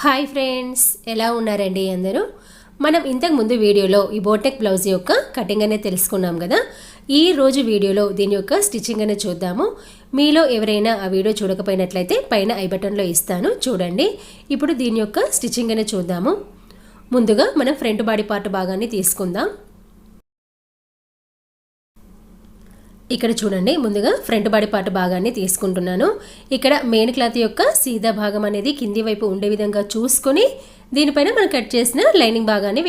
Hi friends, ఎలా ఉన్నారండి అందరూ? మనం ఇంతకు ముందు వీడియోలో ఈ బోటెక్ బ్లౌజ్ యొక్క కటింగ్ అనేది తెలుసుకున్నాం కదా. ఈ రోజు వీడియోలో దీని యొక్క స్టిచ్చింగ్ అనేది చూద్దాము. మీలో ఎవరైనా ఆ వీడియో చూడకపోయినట్లయితే పైన ఐ బటన్లో ఇస్తాను, చూడండి. ఇప్పుడు దీని యొక్క స్టిచ్చింగ్ అనేది చూద్దాము. ముందుగా మనం ఫ్రంట్ బాడీ పార్ట్ భాగాన్ని తీసుకుందాం. ఇక్కడ చూడండి, ముందుగా ఫ్రంట్ బాడీ పార్ట్ భాగాన్ని తీసుకుంటున్నాను. ఇక్కడ మెయిన్ క్లాత్ యొక్క సీదా భాగం అనేది కింది వైపు ఉండే విధంగా చూసుకొని దీనిపైన మనం కట్ చేసిన లైనింగ్ భాగాన్ని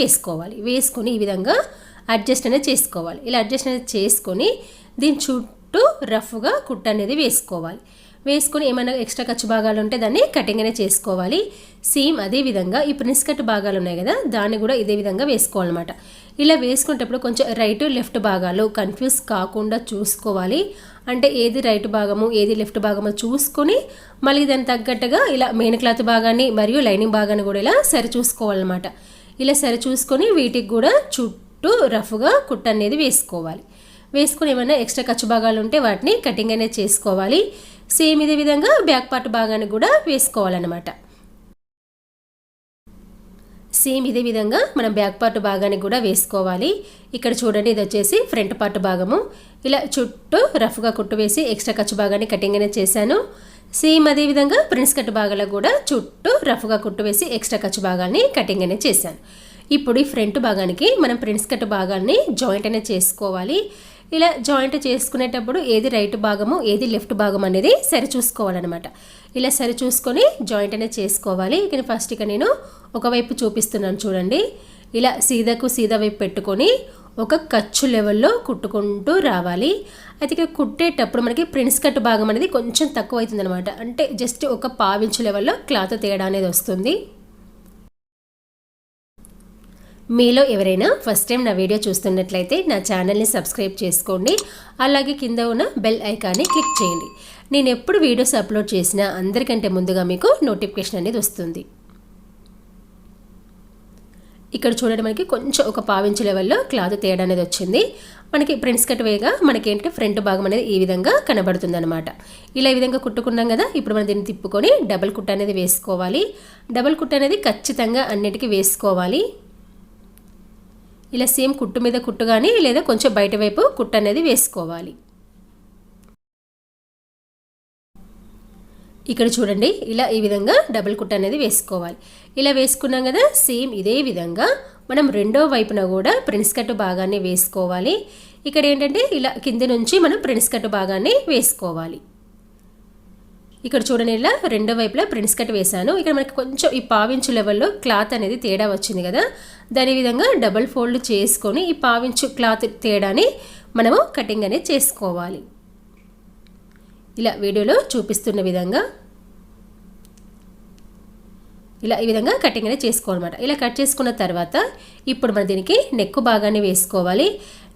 వేసుకొని ఈ విధంగా అడ్జస్ట్ అనేది చేసుకోవాలి. ఇలా అడ్జస్ట్ అనేది చేసుకొని దీని చుట్టూ రఫ్గా కుట్ట అనేది వేసుకొని ఏమైనా ఎక్స్ట్రా ఖర్చు భాగాలు ఉంటే దాన్ని కటింగ్ అనేది చేసుకోవాలి. సేమ్ అదే విధంగా ఈ ప్రిన్స్ కట్ భాగాలు ఉన్నాయి కదా, దాన్ని కూడా ఇదే విధంగా వేసుకోవాలన్నమాట. ఇలా వేసుకునేటప్పుడు కొంచెం రైట్ లెఫ్ట్ భాగాలు కన్ఫ్యూజ్ కాకుండా చూసుకోవాలి. అంటే ఏది రైట్ భాగము ఏది లెఫ్ట్ భాగము చూసుకొని మళ్ళీ దానికి తగ్గట్టుగా ఇలా మెయిన్ క్లాత్ భాగాన్ని మరియు లైనింగ్ భాగాన్ని కూడా ఇలా సరి చూసుకోవాలన్నమాట. ఇలా సరి చూసుకొని వీటికి కూడా చుట్టూ రఫ్గా కుట్ట అనేది వేసుకొని ఏమైనా ఎక్స్ట్రా ఖర్చు భాగాలు ఉంటే వాటిని కటింగ్ అనేది చేసుకోవాలి. సేమ్ ఇదే విధంగా బ్యాక్ పార్ట్ భాగాన్ని కూడా వేసుకోవాలన్నమాట. సేమ్ ఇదే విధంగా మనం బ్యాక్ పార్ట్ భాగాన్ని కూడా వేసుకోవాలి. ఇక్కడ చూడండి, ఇది వచ్చేసి ఫ్రంట్ పార్ట్ భాగము. ఇలా చుట్టూ రఫ్గా కుట్టు వేసి ఎక్స్ట్రా ఖర్చు భాగాన్ని కటింగ్ అనేది చేశాను. సేమ్ అదే విధంగా ప్రిన్స్ కట్ భాగాలకు కూడా చుట్టూ రఫ్గా కుట్టు వేసి ఎక్స్ట్రా ఖర్చు భాగాన్ని కటింగ్ అనేది చేశాను. ఇప్పుడు ఈ ఫ్రంట్ భాగానికి మనం ప్రిన్స్ కట్ భాగాన్ని జాయింట్ అనేది చేసుకోవాలి. ఇలా జాయింట్ చేసుకునేటప్పుడు ఏది రైట్ భాగము ఏది లెఫ్ట్ భాగం అనేది సరి చూసుకోవాలన్నమాట. ఇలా సరి చూసుకొని జాయింట్ అనేది చేసుకోవాలి. ఇక ఫస్ట్ నేను ఒకవైపు చూపిస్తున్నాను, చూడండి. ఇలా సీదా వైపు పెట్టుకొని ఒక ఖర్చు లెవెల్లో కుట్టుకుంటూ రావాలి. అయితే ఇక్కడ కుట్టేటప్పుడు మనకి ప్రిన్స్ కట్ భాగం అనేది కొంచెం తక్కువ అవుతుంది అనమాట. అంటే జస్ట్ ఒక పావించు లెవెల్లో క్లాత్ తేడా అనేది వస్తుంది. మీలో ఎవరైనా ఫస్ట్ టైం నా వీడియో చూస్తున్నట్లయితే నా ఛానల్ని సబ్స్క్రైబ్ చేసుకోండి. అలాగే కింద ఉన్న బెల్ ఐకాన్ని క్లిక్ చేయండి. నేను ఎప్పుడు వీడియోస్ అప్లోడ్ చేసినా అందరికంటే ముందుగా మీకు నోటిఫికేషన్ అనేది వస్తుంది. ఇక్కడ చూడండి, మనకి కొంచెం ఒక పావించు లెవెల్లో క్లాత్ తేడా అనేది వచ్చింది. మనకి ప్రిన్స్ కట్ వేగా మనకి ఏంటంటే ఫ్రంట్ భాగం అనేది ఈ విధంగా కనబడుతుంది అనమాట. ఇలా ఈ విధంగా కుట్టుకున్నాం కదా. ఇప్పుడు మనం దీన్ని తిప్పుకొని డబుల్ కుట్ట అనేది వేసుకోవాలి. డబుల్ కుట్ట అనేది ఖచ్చితంగా అన్నిటికీ వేసుకోవాలి. ఇలా సేమ్ కుట్టు మీద కుట్టు కానీ లేదా కొంచెం బయట వైపు కుట్టు అనేది వేసుకోవాలి. ఇక్కడ చూడండి, ఇలా ఈ విధంగా డబుల్ కుట్టు అనేది వేసుకోవాలి. ఇలా వేసుకున్నాం కదా. సేమ్ ఇదే విధంగా మనం రెండో వైపున కూడా ప్రిన్స్ కట్ భాగాన్ని వేసుకోవాలి. ఇక్కడ ఏంటంటే ఇలా కింద నుంచి మనం ప్రిన్స్ కట్ భాగాన్ని వేసుకోవాలి. ఇక్కడ చూడండి, ఇలా రెండో వైపులా ప్రిన్స్ కట్ వేసాను. ఇక్కడ మనకి కొంచెం ఈ పావించు లెవెల్లో క్లాత్ అనేది తేడా వచ్చింది కదా. దాని విధంగా డబుల్ ఫోల్డ్ చేసుకొని ఈ పావించు క్లాత్ తేడాని మనము కటింగ్ అనేది చేసుకోవాలి. ఇలా వీడియోలో చూపిస్తున్న విధంగా ఇలా ఈ విధంగా కటింగ్ అనేది చేసుకోవాలన్నమాట. ఇలా కట్ చేసుకున్న తర్వాత ఇప్పుడు మనం దీనికి నెక్ భాగాన్ని వేసుకోవాలి.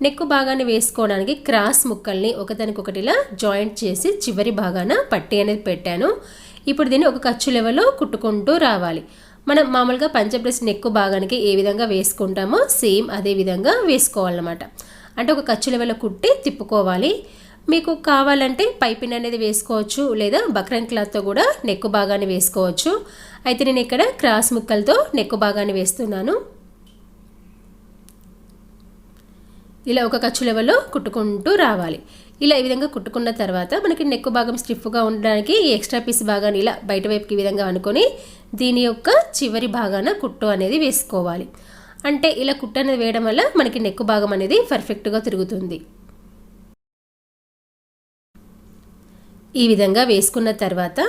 నెక్ భాగాన్ని వేసుకోవడానికి క్రాస్ ముక్కల్ని ఒకదానికొకటి ఇలా జాయింట్ చేసి చివరి భాగాన పట్టీ అనేది పెట్టాను. ఇప్పుడు దీన్ని ఒక ఖర్చు లెవెల్లో కుట్టుకుంటూ రావాలి. మనం మామూలుగా పంచప్రెస్ నెక్ భాగానికి ఏ విధంగా వేసుకుంటామో సేమ్ అదే విధంగా వేసుకోవాలన్నమాట. అంటే ఒక ఖర్చు లెవెల్లో కుట్టి తిప్పుకోవాలి. మీకు కావాలంటే పైపిన్ అనేది వేసుకోవచ్చు, లేదా బక్రన్ క్లాత్తో కూడా నెక్ భాగాన్ని వేసుకోవచ్చు. అయితే నేను ఇక్కడ క్రాస్ ముక్కలతో నెక్ భాగాన్ని వేస్తున్నాను. ఇలా ఒక ఖర్చు లెవెల్లో కుట్టుకుంటూ రావాలి. ఇలా ఈ విధంగా కుట్టుకున్న తర్వాత మనకి నెక్ భాగం స్టిఫ్గా ఉండడానికి ఈ ఎక్స్ట్రా పీస్ భాగాన్ని ఇలా బయట వైపుకి ఈ విధంగా అనుకొని దీని యొక్క చివరి భాగాన కుట్టు అనేది వేసుకోవాలి. అంటే ఇలా కుట్టు అనేది వేయడం వల్ల మనకి నెక్ భాగం అనేది పర్ఫెక్ట్గా తిరుగుతుంది. ఈ విధంగా వేసుకున్న తర్వాత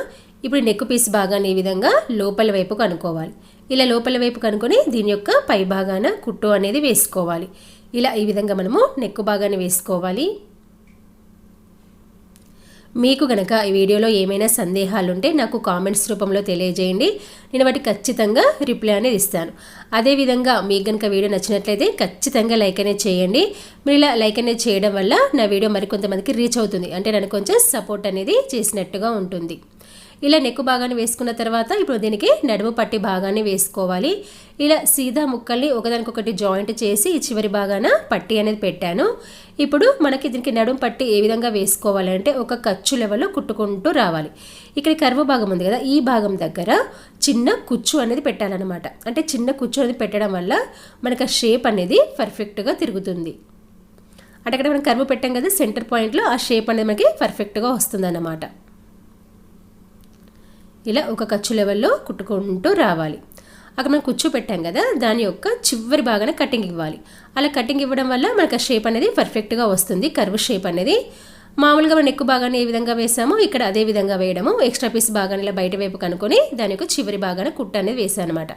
ఇప్పుడు నెక్ పీస్ భాగాన్ని ఈ విధంగా లోపల వైపుకు అనుకోవాలి. ఇలా లోపల వైపుకు అనుకొని దీని యొక్క పై భాగాన కుట్టు అనేది వేసుకోవాలి. ఇలా ఈ విధంగా మనము నెక్ భాగాన్ని వేసుకోవాలి. మీకు గనక ఈ వీడియోలో ఏమైనా సందేహాలు ఉంటే నాకు కామెంట్స్ రూపంలో తెలియజేయండి. నేను వాటికి ఖచ్చితంగా రిప్లై అనేది ఇస్తాను. అదేవిధంగా మీకు గనక వీడియో నచ్చినట్లయితే ఖచ్చితంగా లైక్ అనేది చేయండి. మీరు ఇలా లైక్ అనేది చేయడం వల్ల నా వీడియో మరికొంతమందికి రీచ్ అవుతుంది. అంటే నన్ను కొంచెం సపోర్ట్ అనేది చేసినట్టుగా ఉంటుంది. ఇలా నెక్ భాగాన్ని వేసుకున్న తర్వాత ఇప్పుడు దీనికి నడుము పట్టి భాగాన్ని వేసుకోవాలి. ఇలా సీదా ముక్కల్ని ఒకదానికొకటి జాయింట్ చేసి ఈ చివరి భాగాన పట్టి అనేది పెట్టాను. ఇప్పుడు మనకి దీనికి నడుము పట్టి ఏ విధంగా వేసుకోవాలంటే ఒక ఖర్చు లెవెల్లో కుట్టుకుంటూ రావాలి. ఇక్కడ కర్వ్ భాగం ఉంది కదా, ఈ భాగం దగ్గర చిన్న కుచ్చు అనేది పెట్టాలన్నమాట. అంటే చిన్న కుచ్చు అనేది పెట్టడం వల్ల మనకు ఆ షేప్ అనేది పర్ఫెక్ట్గా తిరుగుతుంది. అంటే అక్కడ మనం కర్వ్ పెట్టాం కదా, సెంటర్ పాయింట్లో ఆ షేప్ అనేది మనకి పర్ఫెక్ట్గా వస్తుందన్నమాట. ఇలా ఒక ఖర్చు లెవెల్లో కుట్టుకుంటూ రావాలి. అక్కడ మనం కుచ్చు పెట్టాం కదా, దాని యొక్క చివరి భాగాన కటింగ్ ఇవ్వాలి. అలా కటింగ్ ఇవ్వడం వల్ల మనకు ఆ షేప్ అనేది పర్ఫెక్ట్గా వస్తుంది. కర్వ్ షేప్ అనేది మామూలుగా మనం నెక్ భాగాన్ని ఏ విధంగా వేసామో ఇక్కడ అదే విధంగా వేయడము. ఎక్స్ట్రా పీస్ భాగాన్ని ఇలా బయట వైపు కనుక్కొని దాని యొక్క చివరి భాగాన కుట్టు అనేది వేసాను అనమాట.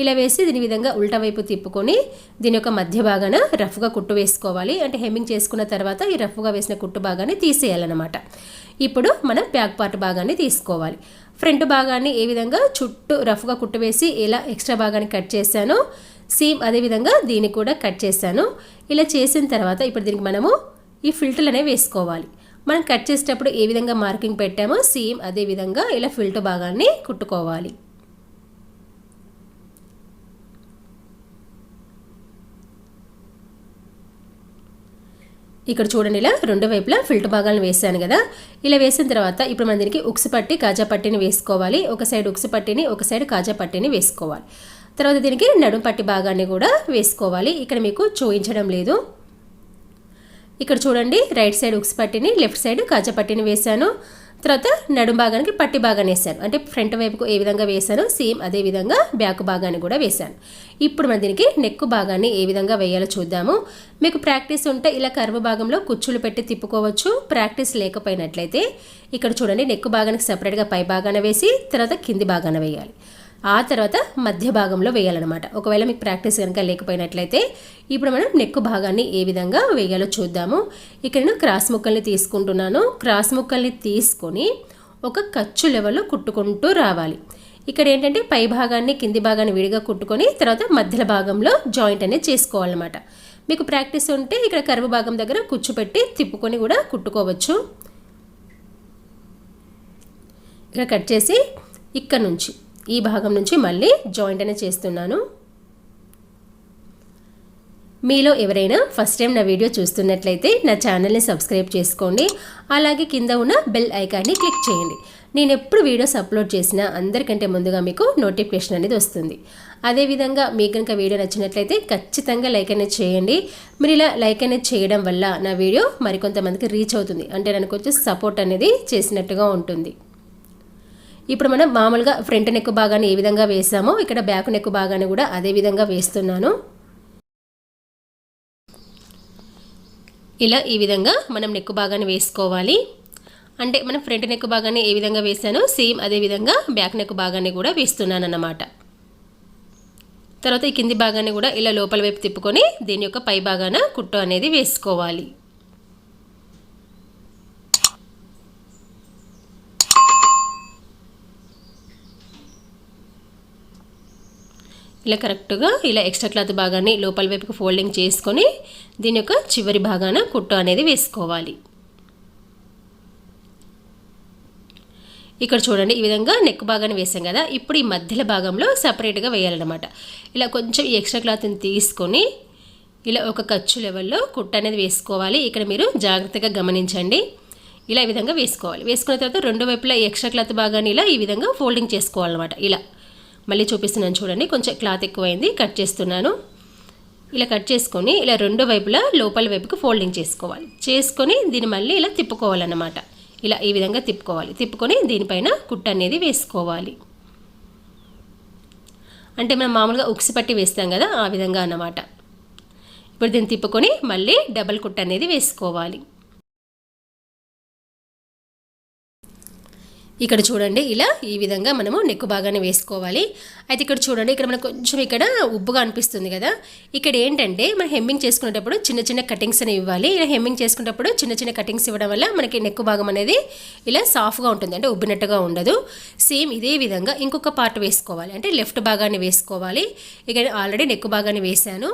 ఇలా వేసి దీని విధంగా ఉల్టా వైపు తిప్పుకొని దీని యొక్క మధ్య భాగాన రఫ్గా కుట్టు వేసుకోవాలి. అంటే హెమ్మింగ్ చేసుకున్న తర్వాత ఈ రఫ్గా వేసిన కుట్టు భాగాన్ని తీసేయాలన్నమాట. ఇప్పుడు మనం బ్యాక్ పార్ట్ భాగాన్ని తీసుకోవాలి. ఫ్రంట్ భాగాన్ని ఏ విధంగా చుట్టూ రఫ్గా కుట్టు వేసి ఇలా ఎక్స్ట్రా భాగాన్ని కట్ చేశాను, సేమ్ అదేవిధంగా దీన్ని కూడా కట్ చేశాను. ఇలా చేసిన తర్వాత ఇప్పుడు దీనికి మనము ఈ ఫిల్టర్లు అనేవి వేసుకోవాలి. మనం కట్ చేసేటప్పుడు ఏ విధంగా మార్కింగ్ పెట్టామో సేమ్ అదే విధంగా ఇలా ఫిల్టర్ భాగాన్ని కుట్టుకోవాలి. ఇక్కడ చూడండి, ఇలా రెండు వైపులా ఫిల్టర్ భాగాలను వేసాను కదా. ఇలా వేసిన తర్వాత ఇప్పుడు మనం దీనికి ఉక్సు పట్టి కాజా పట్టిని వేసుకోవాలి. ఒక సైడ్ ఉక్సు పట్టిని, ఒక సైడ్ కాజా పట్టిని వేసుకోవాలి. తర్వాత దీనికి నడుము పట్టి భాగాన్ని కూడా వేసుకోవాలి. ఇక్కడ మీకు చూపించడం లేదు. ఇక్కడ చూడండి, రైట్ సైడ్ ఉక్సు పట్టిని, లెఫ్ట్ సైడ్ కాజా పట్టిని వేసాను. తర్వాత నడుము భాగానికి పట్టి భాగాన్ని వేసాను. అంటే ఫ్రంట్ వైపుకు ఏ విధంగా వేసానో సేమ్ అదే విధంగా బ్యాక్ భాగాన్ని కూడా వేసాను. ఇప్పుడు మనం దీనికి నెక్ భాగాన్ని ఏ విధంగా వేయాలో చూద్దాము. మీకు ప్రాక్టీస్ ఉంటే ఇలా కర్వ్ భాగంలో కుచ్చులు పెట్టి తిప్పుకోవచ్చు. ప్రాక్టీస్ లేకపోయినట్లయితే ఇక్కడ చూడండి, నెక్ భాగానికి సపరేట్గా పై భాగాన వేసి తర్వాత కింది భాగాన వేయాలి. ఆ తర్వాత మధ్య భాగంలో వేయాలన్నమాట. ఒకవేళ మీకు ప్రాక్టీస్ కనుక లేకపోయినట్లయితే ఇప్పుడు మనం నెక్ భాగాన్ని ఏ విధంగా వేయాలో చూద్దాము. ఇక్కడ నేను క్రాస్ ముక్కల్ని తీసుకుంటున్నాను. క్రాస్ ముక్కల్ని తీసుకొని ఒక ఖర్చు లెవెల్లో కుట్టుకుంటూ రావాలి. ఇక్కడ ఏంటంటే పై భాగాన్ని కింది భాగాన్ని విడిగా కుట్టుకొని తర్వాత మధ్య భాగంలో జాయింట్ అనేది చేసుకోవాలన్నమాట. మీకు ప్రాక్టీస్ ఉంటే ఇక్కడ కర్వ్ భాగం దగ్గర కుచ్చు పెట్టి తిప్పుకొని కూడా కుట్టుకోవచ్చు. ఇక్కడ కట్ చేసి ఇక్కడ నుంచి ఈ భాగం నుంచి మళ్ళీ జాయింట్ అనేది చేస్తున్నాను. మీలో ఎవరైనా ఫస్ట్ టైం నా వీడియో చూస్తున్నట్లయితే నా ఛానల్ని సబ్స్క్రైబ్ చేసుకోండి. అలాగే కింద ఉన్న బెల్ ఐకాన్ని క్లిక్ చేయండి. నేను ఎప్పుడు వీడియోస్ అప్లోడ్ చేసినా అందరికంటే ముందుగా మీకు నోటిఫికేషన్ అనేది వస్తుంది. అదేవిధంగా మీకు కనుక వీడియో నచ్చినట్లయితే ఖచ్చితంగా లైక్ అనేది చేయండి. మీరు ఇలా లైక్ అనేది చేయడం వల్ల నా వీడియో మరికొంతమందికి రీచ్ అవుతుంది. అంటే నాకు కొంచెం సపోర్ట్ అనేది చేసినట్టుగా ఉంటుంది. ఇప్పుడు మనం మామూలుగా ఫ్రంట్ నెక్ భాగాన్ని ఏ విధంగా వేసామో ఇక్కడ బ్యాక్ నెక్ భాగాన్ని కూడా అదే విధంగా వేస్తున్నాను. ఇలా ఈ విధంగా మనం నెక్ భాగాన్ని వేసుకోవాలి. అంటే మనం ఫ్రంట్ నెక్ భాగాన్ని ఏ విధంగా వేసానో సేమ్ అదే విధంగా బ్యాక్ నెక్ భాగాన్ని కూడా వేస్తున్నాను అన్నమాట. తర్వాత ఈ కింది భాగాన్ని కూడా ఇలా లోపల వైపు తిప్పుకొని దీని యొక్క పై భాగాన కుట్టు అనేది వేసుకోవాలి. ఇలా కరెక్ట్గా ఇలా ఎక్స్ట్రా క్లాత్ భాగాన్ని లోపల వైపుకి ఫోల్డింగ్ చేసుకొని దీని యొక్క చివరి భాగాన కుట్టు అనేది వేసుకోవాలి. ఇక్కడ చూడండి, ఈ విధంగా నెక్ భాగాన్ని వేసాం కదా. ఇప్పుడు ఈ మధ్యలో భాగంలో సపరేట్గా వేయాలన్నమాట. ఇలా కొంచెం ఈ ఎక్స్ట్రా క్లాత్ని తీసుకొని ఇలా ఒక ఖర్చు లెవెల్లో కుట్టు అనేది వేసుకోవాలి. ఇక్కడ మీరు జాగ్రత్తగా గమనించండి. ఇలా ఈ విధంగా వేసుకోవాలి. వేసుకున్న తర్వాత రెండు వైపులా ఈ ఎక్స్ట్రా క్లాత్ భాగాన్ని ఇలా ఈ విధంగా ఫోల్డింగ్ చేసుకోవాలన్నమాట. ఇలా మళ్ళీ చూపిస్తున్నాను చూడండి, కొంచెం క్లాత్ ఎక్కువైంది, కట్ చేస్తున్నాను. ఇలా కట్ చేసుకొని ఇలా రెండు వైపులా లోపల వైపుకి ఫోల్డింగ్ చేసుకోవాలి. చేసుకొని దీన్ని మళ్ళీ ఇలా తిప్పుకోవాలన్నమాట. ఇలా ఈ విధంగా తిప్పుకోవాలి. తిప్పుకొని దీనిపైన కుట్టు అనేది వేసుకోవాలి. అంటే మనం మామూలుగా ఉక్సు పట్టి వేస్తాం కదా, ఆ విధంగా అన్నమాట. ఇప్పుడు దీన్ని తిప్పుకొని మళ్ళీ డబల్ కుట్టు అనేది వేసుకోవాలి. ఇక్కడ చూడండి, ఇలా ఈ విధంగా మనము నెక్ భాగాన్ని వేసుకోవాలి. అయితే ఇక్కడ చూడండి, ఇక్కడ మనకు కొంచెం ఇక్కడ ఉబ్బుగా అనిపిస్తుంది కదా. ఇక్కడ ఏంటంటే మనం హెమ్మింగ్ చేసుకునేటప్పుడు చిన్న చిన్న కటింగ్స్ అనేవి ఇవ్వాలి. ఇలా హెమ్మింగ్ చేసుకునేటప్పుడు చిన్న చిన్న కటింగ్స్ ఇవ్వడం వల్ల మనకి నెక్ భాగం అనేది ఇలా సాఫ్ట్గా ఉంటుంది, అంటే ఉబ్బినట్టుగా ఉండదు. సేమ్ ఇదే విధంగా ఇంకొక పార్ట్ వేసుకోవాలి. అంటే లెఫ్ట్ భాగాన్ని వేసుకోవాలి. ఇక్కడ ఆల్రెడీ నెక్ భాగాన్ని వేసాను.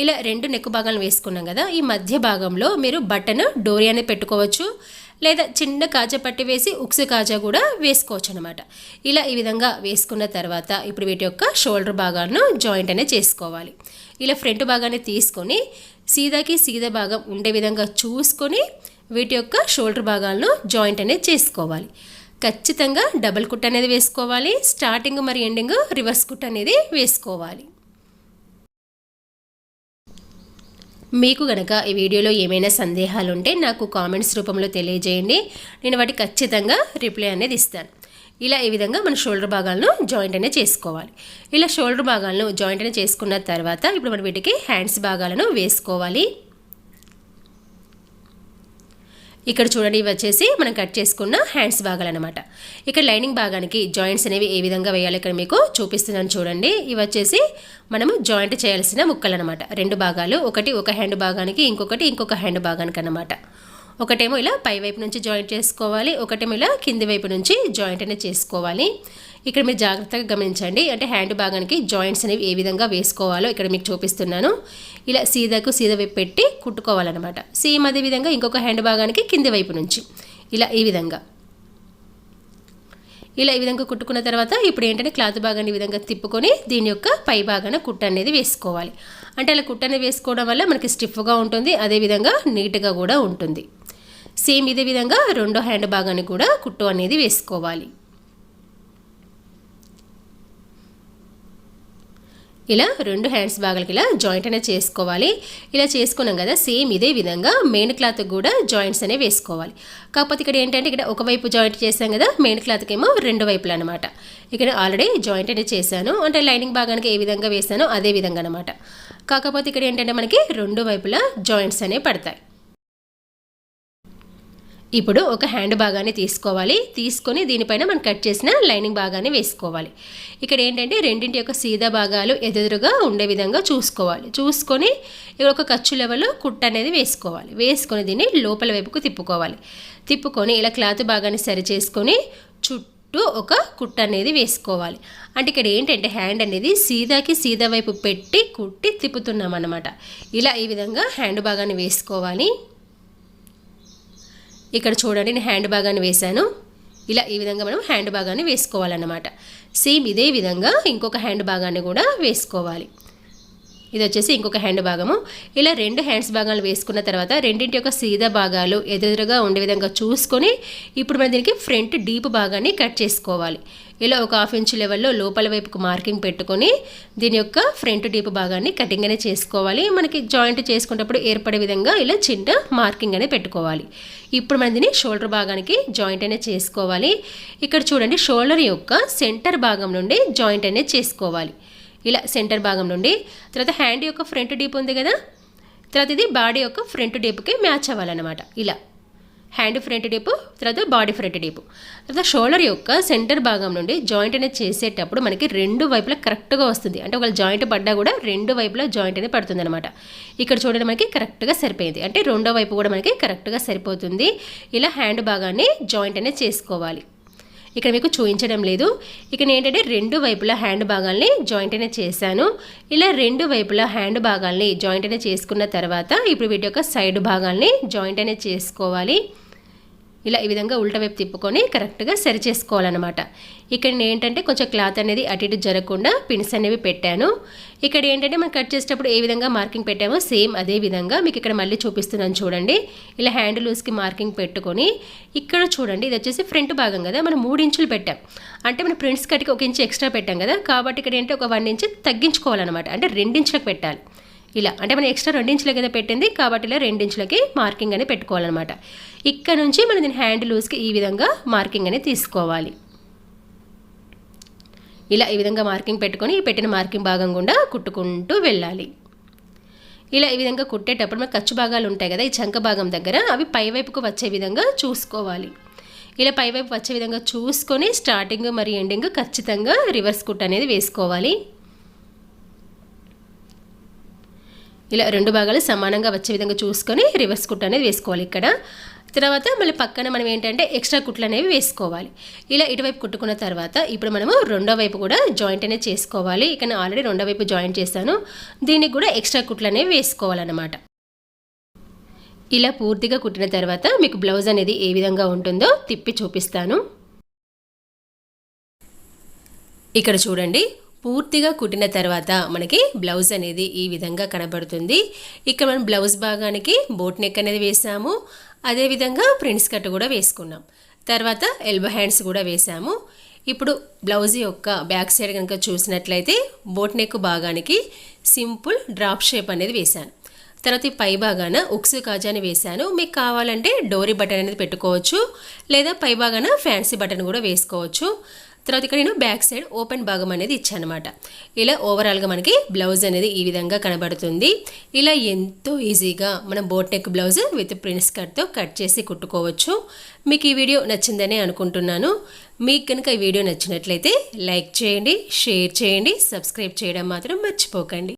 ఇలా రెండు నెక్ భాగాలను వేసుకున్నాం కదా. ఈ మధ్య భాగంలో మీరు బటన్ డోరీ అనేది పెట్టుకోవచ్చు, లేదా చిన్న కాజా పట్టి వేసి ఉక్సు కాజా కూడా వేసుకోవచ్చు అనమాట. ఇలా ఈ విధంగా వేసుకున్న తర్వాత ఇప్పుడు వీటి యొక్క షోల్డర్ భాగాలను జాయింట్ అనేది చేసుకోవాలి. ఇలా ఫ్రంట్ భాగాన్ని తీసుకొని సీదాకి సీదా భాగం ఉండే విధంగా చూసుకొని వీటి యొక్క షోల్డర్ భాగాలను జాయింట్ అనేది చేసుకోవాలి. ఖచ్చితంగా డబుల్ కుట్ అనేది వేసుకోవాలి. స్టార్టింగ్ మరి ఎండింగ్ రివర్స్ కుట్ అనేది వేసుకోవాలి. మీకు గనక ఈ వీడియోలో ఏమైనా సందేహాలు ఉంటే నాకు కామెంట్స్ రూపంలో తెలియజేయండి. నేను వాటికి ఖచ్చితంగా రిప్లై అనేది ఇస్తాను. ఇలా ఈ విధంగా మన షోల్డర్ భాగాలను జాయింట్ అనేది చేసుకోవాలి. ఇలా షోల్డర్ భాగాలను జాయింట్ అనేది చేసుకున్న తర్వాత ఇప్పుడు మనం వీటికి హ్యాండ్స్ భాగాలను వేసుకోవాలి. ఇక్కడ చూడండి, ఇవి వచ్చేసి మనం కట్ చేసుకున్న హ్యాండ్స్ భాగాలు అనమాట. ఇక్కడ లైనింగ్ భాగానికి జాయింట్స్ అనేవి ఏ విధంగా వేయాలి ఇక్కడ మీకు చూపిస్తున్నాను చూడండి. ఇవి వచ్చేసి మనము జాయింట్ చేయాల్సిన ముక్కలు అనమాట. 2 భాగాలు, ఒకటి ఒక హ్యాండ్ భాగానికి, ఇంకొక హ్యాండ్ భాగానికి అనమాట. ఒకటేమో ఇలా పై వైపు నుంచి జాయింట్ చేసుకోవాలి, ఒకటేమో ఇలా కింది వైపు నుంచి జాయింట్ అనేది చేసుకోవాలి. ఇక్కడ మీరు జాగ్రత్తగా గమనించండి, అంటే హ్యాండ్ భాగానికి జాయింట్స్ అనేవి ఏ విధంగా వేసుకోవాలో ఇక్కడ మీకు చూపిస్తున్నాను. ఇలా సీదా వైపు పెట్టి కుట్టుకోవాలన్నమాట. సేమ్ అదే విధంగా ఇంకొక హ్యాండ్ భాగానికి కింది వైపు నుంచి ఇలా ఈ విధంగా కుట్టుకున్న తర్వాత ఇప్పుడు ఏంటంటే క్లాత్ భాగాన్ని ఈ విధంగా తిప్పుకొని దీని యొక్క పై భాగాన కుట్ట అనేది వేసుకోవాలి. అంటే అలా కుట్ట అనేది వేసుకోవడం వల్ల మనకి స్టిఫ్గా ఉంటుంది, అదేవిధంగా నీట్గా కూడా ఉంటుంది. సేమ్ ఇదే విధంగా రెండో హ్యాండ్ భాగాన్ని కూడా కుట్టు అనేది వేసుకోవాలి. ఇలా 2 హ్యాండ్స్ భాగాలకి ఇలా జాయింట్ అనేది చేసుకోవాలి. ఇలా చేసుకున్నాం కదా, సేమ్ ఇదే విధంగా మెయిన్ క్లాత్ కూడా జాయింట్స్ అనేవి వేసుకోవాలి. కాకపోతే ఇక్కడ ఏంటంటే ఇక్కడ ఒకవైపు జాయింట్ చేసాం కదా, మెయిన్ క్లాత్కి ఏమో 2 వైపులు అనమాట. ఇక్కడ ఆల్రెడీ జాయింట్ అనేది చేశాను, అంటే లైనింగ్ భాగానికి ఏ విధంగా వేసానో అదే విధంగా అనమాట. కాకపోతే ఇక్కడ ఏంటంటే మనకి 2 వైపులా జాయింట్స్ అనేవి పడతాయి. ఇప్పుడు ఒక హ్యాండ్ భాగాన్ని తీసుకోవాలి. తీసుకొని దీనిపైన మనం కట్ చేసిన లైనింగ్ భాగాన్ని వేసుకోవాలి. ఇక్కడ ఏంటంటే రెండింటి యొక్క సీదా భాగాలు ఎదురుగా ఉండే విధంగా చూసుకోవాలి. చూసుకొని ఇక్కడ ఒక ఖర్చు లెవెల్లో కుట్ట అనేది వేసుకోవాలి. వేసుకొని దీన్ని లోపల వైపుకు తిప్పుకొని ఇలా క్లాత్ భాగాన్ని సరి చేసుకొని చుట్టూ ఒక కుట్ట అనేది వేసుకోవాలి. అంటే ఇక్కడ ఏంటంటే హ్యాండ్ అనేది సీదాకి సీదా వైపు పెట్టి కుట్టి తిప్పుతున్నాం అన్నమాట. ఇలా ఈ విధంగా హ్యాండ్ భాగాన్ని వేసుకోవాలి. ఇక్కడ చూడండి, నేను హ్యాండ్ భాగాన్ని వేశాను. ఇలా ఈ విధంగా మనం హ్యాండ్ భాగాన్ని వేసుకోవాలన్నమాట. సేమ్ ఇదే విధంగా ఇంకొక హ్యాండ్ భాగాన్ని కూడా వేసుకోవాలి. ఇది వచ్చేసి ఇంకొక హ్యాండ్ భాగము. ఇలా 2 హ్యాండ్స్ భాగాలు వేసుకున్న తర్వాత రెండింటి యొక్క సీదా భాగాలు ఎదురుగా ఉండే విధంగా చూసుకొని ఇప్పుడు మనం దీనికి ఫ్రంట్ డీప్ భాగాన్ని కట్ చేసుకోవాలి. ఇలా ఒక 1/2 ఇంచ్ లెవెల్లో లోపల వైపుకు మార్కింగ్ పెట్టుకొని దీని యొక్క ఫ్రంట్ డీప్ భాగాన్ని కటింగ్ అనేది చేసుకోవాలి. మనకి జాయింట్ చేసుకునేటప్పుడు ఏర్పడే విధంగా ఇలా చిన్న మార్కింగ్ అనేది పెట్టుకోవాలి. ఇప్పుడు మనం దీన్ని షోల్డర్ భాగానికి జాయింట్ అనేది చేసుకోవాలి. ఇక్కడ చూడండి, షోల్డర్ యొక్క సెంటర్ భాగం నుండి జాయింట్ అనేది చేసుకోవాలి. ఇలా సెంటర్ భాగం నుండి తర్వాత హ్యాండ్ యొక్క ఫ్రంట్ డీప్ ఉంది కదా, తర్వాత ఇది బాడీ యొక్క ఫ్రంట్ డీప్కి మ్యాచ్ అవ్వాలన్నమాట. ఇలా హ్యాండ్ ఫ్రంట్ డీప్, తర్వాత బాడీ ఫ్రంట్ డీప్, తర్వాత షోల్డర్ యొక్క సెంటర్ భాగం నుండి జాయింట్ అనేది చేసేటప్పుడు మనకి 2 వైపులా కరెక్ట్గా వస్తుంది. అంటే ఒక జాయింట్ పడ్డా కూడా 2 వైపులా జాయింట్ అనేది పడుతుంది అనమాట. ఇక్కడ చూడండి, మనకి కరెక్ట్గా సరిపోయింది. అంటే రెండో వైపు కూడా మనకి కరెక్ట్గా సరిపోతుంది. ఇలా హ్యాండ్ భాగాన్ని జాయింట్ అనేది చేసుకోవాలి. ఇక్కడ మీకు చూపించడం లేదు. ఇక్కడ ఏంటంటే 2 వైపులా హ్యాండ్ భాగాల్ని జాయింట్ అనేది చేశాను. ఇలా 2 వైపులా హ్యాండ్ భాగాల్ని జాయింట్ అనేది చేసుకున్న తర్వాత ఇప్పుడు వీటి యొక్క సైడ్ భాగాల్ని జాయింట్ అనేది చేసుకోవాలి. ఇలా ఈ విధంగా ఉల్టా వైపు తిప్పుకొని కరెక్ట్గా సరి చేసుకోవాలన్నమాట. ఇక్కడ ఏంటంటే కొంచెం క్లాత్ అనేది అటు ఇటు జరగకుండా పిన్స్ అనేవి పెట్టాను. ఇక్కడ ఏంటంటే మనం కట్ చేసేటప్పుడు ఏ విధంగా మార్కింగ్ పెట్టామో సేమ్ అదే విధంగా మీకు ఇక్కడ మళ్ళీ చూపిస్తున్నాను చూడండి. ఇలా హ్యాండ్ లూజ్కి మార్కింగ్ పెట్టుకొని ఇక్కడ చూడండి, ఇది వచ్చేసి ఫ్రంట్ భాగం కదా, మనం 3 ఇంచులు పెట్టాం. అంటే మనం ప్రింట్స్ కట్టికి 1 ఇంచు ఎక్స్ట్రా పెట్టాం కదా, కాబట్టి ఇక్కడ ఏంటంటే ఒక 1 ఇంచు తగ్గించుకోవాలన్నమాట. అంటే 2 ఇంచులకు పెట్టాలి. ఇలా అంటే మనం ఎక్స్ట్రా 2 ఇంచులకి అయితే పెట్టింది కాబట్టి ఇలా 2 ఇంచులకి మార్కింగ్ అనేది పెట్టుకోవాలన్నమాట. ఇక్కడ నుంచి మనం దీని హ్యాండ్ లూజ్కి ఈ విధంగా మార్కింగ్ అనేది తీసుకోవాలి. ఇలా ఈ విధంగా మార్కింగ్ పెట్టుకొని పెట్టిన మార్కింగ్ భాగం గుండా కుట్టుకుంటూ వెళ్ళాలి. ఇలా ఈ విధంగా కుట్టేటప్పుడు మనకు ఖర్చు భాగాలు ఉంటాయి కదా, ఈ చంక భాగం దగ్గర అవి పై వైపుకు వచ్చే విధంగా చూసుకోవాలి. ఇలా పై వైపు వచ్చే విధంగా చూసుకొని స్టార్టింగ్ మరి ఎండింగ్ ఖచ్చితంగా రివర్స్ కుట్ అనేది వేసుకోవాలి. ఇలా 2 భాగాలు సమానంగా వచ్చే విధంగా చూసుకొని రివర్స్ కుట్ అనేది వేసుకోవాలి. ఇక్కడ తర్వాత మళ్ళీ పక్కన మనం ఏంటంటే ఎక్స్ట్రా కుట్లు అనేవి వేసుకోవాలి. ఇలా ఇటువైపు కుట్టుకున్న తర్వాత ఇప్పుడు మనము రెండో వైపు కూడా జాయింట్ అనేది చేసుకోవాలి. ఇక్కడ ఆల్రెడీ రెండో వైపు జాయింట్ చేశాను, దీనికి కూడా ఎక్స్ట్రా కుట్లు అనేవి వేసుకోవాలన్నమాట. ఇలా పూర్తిగా కుట్టిన తర్వాత మీకు బ్లౌజ్ అనేది ఏ విధంగా ఉంటుందో తిప్పి చూపిస్తాను. ఇక్కడ చూడండి, పూర్తిగా కుట్టిన తర్వాత మనకి బ్లౌజ్ అనేది ఈ విధంగా కనబడుతుంది. ఇక్కడ మనం బ్లౌజ్ భాగానికి బోట్ నెక్ అనేది వేసాము, అదేవిధంగా ప్రిన్స్ కట్ కూడా వేసుకున్నాం. తర్వాత ఎల్బో హ్యాండ్స్ కూడా వేసాము. ఇప్పుడు బ్లౌజ్ యొక్క బ్యాక్ సైడ్ కనుక చూసినట్లయితే బోట్ నెక్ భాగానికి సింపుల్ డ్రాప్ షేప్ అనేది వేశాను. తర్వాత ఈ పై భాగాన ఉక్స్ కాజాని వేశాను. మీకు కావాలంటే డోరీ బటన్ అనేది పెట్టుకోవచ్చు, లేదా పై భాగాన ఫ్యాన్సీ బటన్ కూడా వేసుకోవచ్చు. తర్వాత ఇక్కడ నేను బ్యాక్ సైడ్ ఓపెన్ భాగం అనేది ఇచ్చాను అనమాట. ఇలా ఓవరాల్గా మనకి బ్లౌజ్ అనేది ఈ విధంగా కనబడుతుంది. ఇలా ఎంతో ఈజీగా మనం boat neck blouse with prince కట్తో కట్ చేసి కుట్టుకోవచ్చు. మీకు ఈ వీడియో నచ్చిందని అనుకుంటున్నాను. మీకు కనుక ఈ వీడియో నచ్చినట్లయితే లైక్ చేయండి, షేర్ చేయండి, సబ్స్క్రైబ్ చేయడం మాత్రం మర్చిపోకండి.